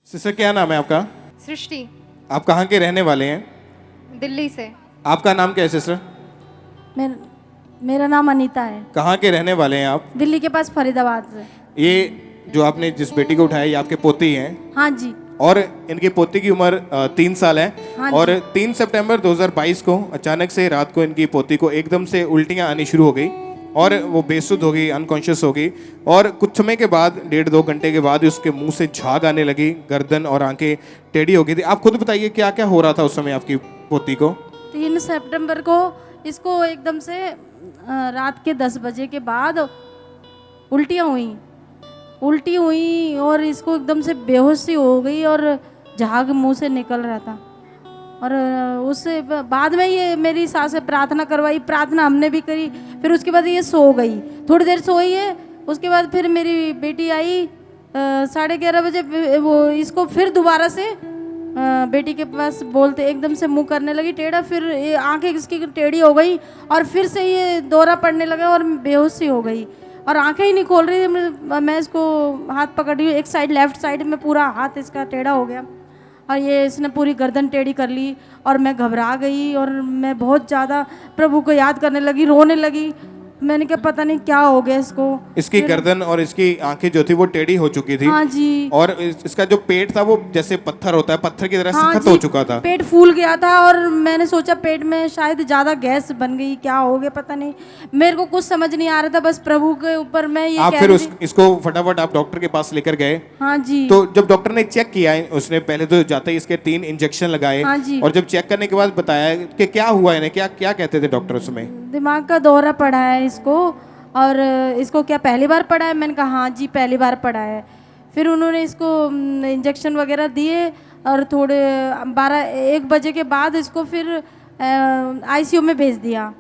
Sister क्या नाम है आपका? सृष्टि। आप कहाँ के रहने वाले हैं? दिल्ली से। आपका नाम क्या है सिस्टर? मेरा नाम अनीता है। कहाँ के रहने वाले हैं आप? दिल्ली के पास फरीदाबाद से। ये जो आपने जिस बेटी को उठाया ये आपके पोती हैं? हाँ जी। और इनकी पोती की उम्र 3 साल है। हाँ और जी। 3 सितंबर 2022 को अचानक से रात को इनकी पोती को एकदम से उल्टियाँ आनी शुरू हो गई और वो बेसुध हो गई, अनकॉन्शियस हो गई। और कुछ समय के बाद 1.5-2 घंटे के बाद उसके मुंह से झाग आने लगी, गर्दन और आंखें टेढ़ी हो गई थी। आप खुद बताइए क्या क्या हो रहा था उस समय आपकी पोती को? 3 सितंबर को इसको एकदम से रात के 10 बजे के बाद उल्टी हुई और इसको एकदम से बेहोश सी हो गई और झाग मुंह से निकल रहा था। और उससे बाद में ये मेरी सास से प्रार्थना करवाई, प्रार्थना हमने भी करी। फिर उसके बाद ये सो गई, थोड़ी देर सोई है। उसके बाद फिर मेरी बेटी आई 11:30 बजे। वो इसको फिर दोबारा से बेटी के पास बोलते एकदम से मुंह करने लगी टेढ़ा। फिर ये आंखें इसकी टेढ़ी हो गई और फिर से ये दौरा पड़ने लगा और बेहोश सी हो गई और आंखें ही नहीं खोल रही। मैं इसको हाथ पकड़ रही हूँ, एक साइड लेफ्ट साइड में पूरा हाथ इसका टेढ़ा हो गया और ये इसने पूरी गर्दन टेढ़ी कर ली और मैं घबरा गई और मैं बहुत ज़्यादा प्रभु को याद करने लगी, रोने लगी। मैंने कहा पता नहीं क्या हो गया इसको। इसकी गर्दन और इसकी आंखें जो थी वो टेढ़ी हो चुकी थी। हाँ जी। और इसका जो पेट था वो जैसे पत्थर होता है, पत्थर की तरह हाँ सख्त जी, हो चुका था। पेट फूल गया था और मैंने सोचा पेट में शायद ज़्यादा गैस बन गई, क्या हो गया पता नहीं। मेरे को कुछ समझ नहीं आ रहा था, बस प्रभु के ऊपर मैं ये आप कह फिर रही थी। इसको फटाफट आप डॉक्टर के पास लेकर गए। हाँ जी। तो जब डॉक्टर ने चेक किया, उसने पहले तो जाते ही इसके 3 इंजेक्शन लगाए। हाँ जी। और जब चेक करने के बाद बताया कि क्या हुआ इन्हें, क्या क्या कहते थे डॉक्टर उसमें? दिमाग का दौरा पड़ा है इसको और इसको क्या पहली बार पड़ा है? मैंने कहा हाँ जी पहली बार पड़ा है। फिर उन्होंने इसको इंजेक्शन वगैरह दिए और थोड़े 1 बजे के बाद इसको फिर आईसीयू में भेज दिया।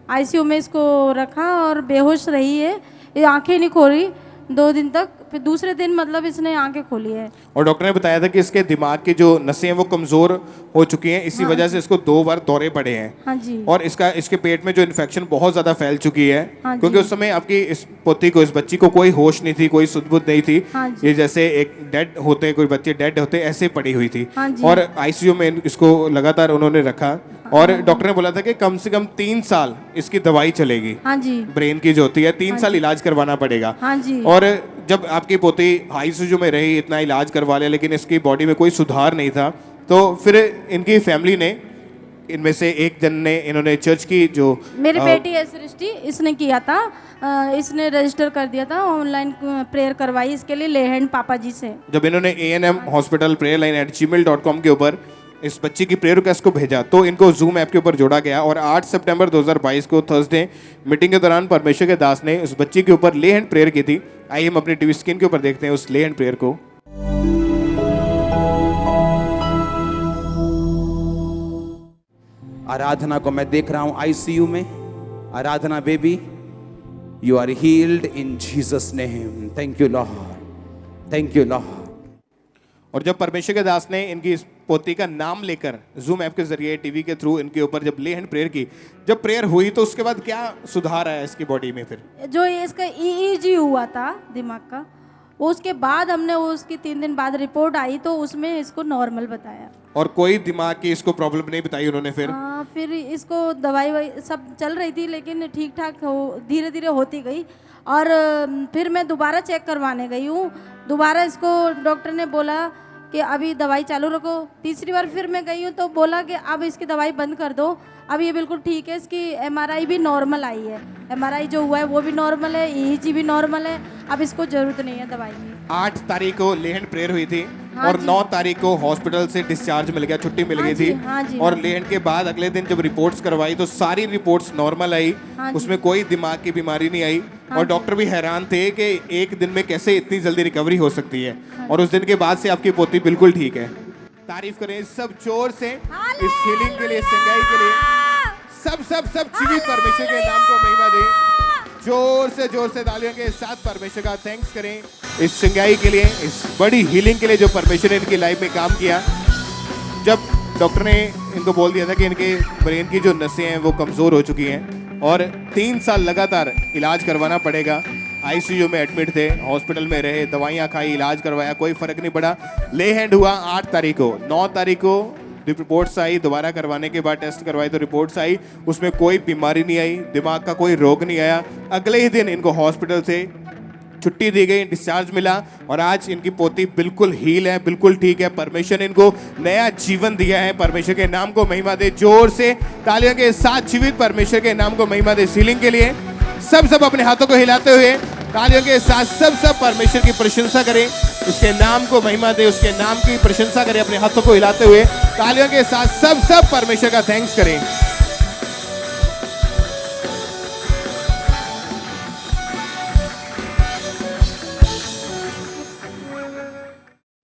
आईसीयू में इसको रखा और बेहोश रही है, ये आंखें नहीं खोली 2 दिन तक। फिर दूसरे दिन मतलब इसने आंखें खोली है। और डॉक्टर ने बताया था कि इसके दिमाग की जो नसें हैं वो कमजोर हो चुकी हैं, इसी वजह से इसको 2 बार दौरे पड़े हैं। हाँ जी। और इसके पेट में जो इन्फेक्शन बहुत ज्यादा फैल चुकी है। हाँ जी। क्योंकि उस समय आपकी इस पोती को, इस बच्ची को कोई होश नहीं थी, कोई सुध-बुध नहीं थी। हाँ जी। ये जैसे एक डेड होते, कोई बच्चे डेड होते ऐसे पड़ी हुई थी। हाँ जी। और आईसीयू में इसको लगातार उन्होंने रखा और डॉक्टर ने बोला था कि कम से कम 3 साल इसकी दवाई चलेगी। हाँ जी। ब्रेन की जो होती है 3 साल इलाज करवाना पड़ेगा। हाँ जी। और जब आपकी पोती आईसीयू में रही, इतना इलाज करवा लिया, लेकिन इसकी बॉडी में कोई सुधार नहीं था, तो फिर इनकी फैमिली ने, इनमें से एक जन ने, इन्होंने चर्च की जो मेरी बेटी है सृष्टि, इसने किया था, इसने रजिस्टर कर दिया था, ऑनलाइन प्रेयर करवाई इसके लिए लेहैंड पापा जी से। जब इन्होंने ANM हॉस्पिटल prayerline@gmail.com के ऊपर इस बच्ची की प्रेयर रिक्वेस्ट को भेजा तो इनको जूम ऐप के ऊपर जोड़ा गया और 8 सितंबर 2022 को थर्सडे मीटिंग के दौरान परमेश्वर के दास ने उस बच्ची के ऊपर ले हैंड प्रेयर की थी। आइए हम अपनी टीवी स्क्रीन के ऊपर देखते हैं उस ले हैंड प्रेयर को। आराधना को मैं देख रहा हूं आईसीयू में। Aradhana baby, you are healed in Jesus name. Thank you Lord, thank you Lord. और जब परमेश्वर के दास ने इनकी इस पोती का नाम लेकर जूम ऐप के जरिए, टीवी के थ्रू इनके ऊपर जब ले हैंड प्रेयर की, जब प्रेयर हुई तो उसके बाद क्या सुधार आया इसकी बॉडी में? फिर जो ये इसका EEG हुआ था दिमाग का, वो उसके बाद हमने उसकी 3 दिन बाद रिपोर्ट आई तो उसमें इसको नॉर्मल बताया। और कोई दिमाग की इसको प्रॉब्लम नहीं बताई उन्होंने? फिर इसको दवाई सब चल रही थी लेकिन ठीक ठाक धीरे धीरे होती गई। और फिर मैं दोबारा चेक करवाने गई हूँ। दोबारा इसको डॉक्टर ने बोला कि अभी दवाई चालू रखो। तीसरी बार फिर मैं गई हूँ तो बोला कि अब इसकी दवाई बंद कर दो, अब ये बिल्कुल ठीक है। इसकी MRI भी नॉर्मल आई है, MRI जो हुआ है वो भी नॉर्मल है, EEG भी नॉर्मल है। अब इसको जरूरत नहीं है दवाई की। 8 तारीख को ले हैंड प्रेयर हुई थी। हाँ और जी। 9 तारीख को हॉस्पिटल से डिस्चार्ज मिल गया, छुट्टी मिल हाँ गई जी, थी। हाँ जी, और हाँ। ले हैंड के बाद अगले दिन जब रिपोर्ट्स करवाई तो सारी रिपोर्ट्स नॉर्मल आई। हाँ जी। उसमें कोई दिमाग की बीमारी नहीं आई। हाँ और जी। डॉक्टर भी हैरान थे कि एक दिन में कैसे इतनी जल्दी रिकवरी हो सकती है। और उस दिन के बाद से आपकी पोती बिल्कुल ठीक है। तारीफ करें सब जोर से इस हीलिंग के लिए, संगाई के लिए। सब जीवित परमेश्वर के नाम को महिमा दें। जोर से तालियों के साथ परमेश्वर का थैंक्स करें इस संगाई के लिए, इस बड़ी हीलिंग के लिए जो परमेश्वर ने इनकी लाइफ में काम किया। जब डॉक्टर ने इनको बोल दिया था कि इनके ब्रेन की जो नसें हैं वो कमज़ोर हो चुकी हैं और 3 साल लगातार इलाज करवाना पड़ेगा। आईसीयू में एडमिट थे, हॉस्पिटल में रहे, दवाइयाँ खाई, इलाज करवाया, कोई फ़र्क नहीं पड़ा। ले हैंड हुआ 8 तारीख को। 9 तारीख को रिपोर्ट्स आई, दोबारा करवाने के बाद टेस्ट करवाए तो रिपोर्ट्स आई, उसमें कोई बीमारी नहीं आई, दिमाग का कोई रोग नहीं आया। अगले ही दिन इनको हॉस्पिटल से छुट्टी दी गई, डिस्चार्ज मिला और आज इनकी पोती बिल्कुल हील है, बिल्कुल ठीक है। परमेश्वर ने इनको नया जीवन दिया है। परमेश्वर के नाम को महिमा दे। जोर से तालियों के साथ जीवित परमेश्वर के नाम को महिमा दे। सीलिंग के लिए सब अपने हाथों को हिलाते हुए तालियों के साथ सब परमेश्वर की प्रशंसा करें, उसके नाम को महिमा दे, उसके नाम की प्रशंसा करें। अपने हाथों को हिलाते हुए तालियों के साथ सब परमेश्वर का थैंक्स करें।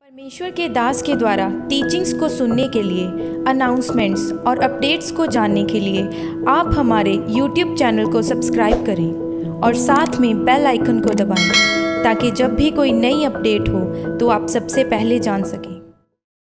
परमेश्वर के दास के द्वारा टीचिंग्स को सुनने के लिए, अनाउंसमेंट्स और अपडेट्स को जानने के लिए आप हमारे YouTube चैनल को सब्सक्राइब करें और साथ में बेल आइकन को दबाएं ताकि जब भी कोई नई अपडेट हो तो आप सबसे पहले जान सकें।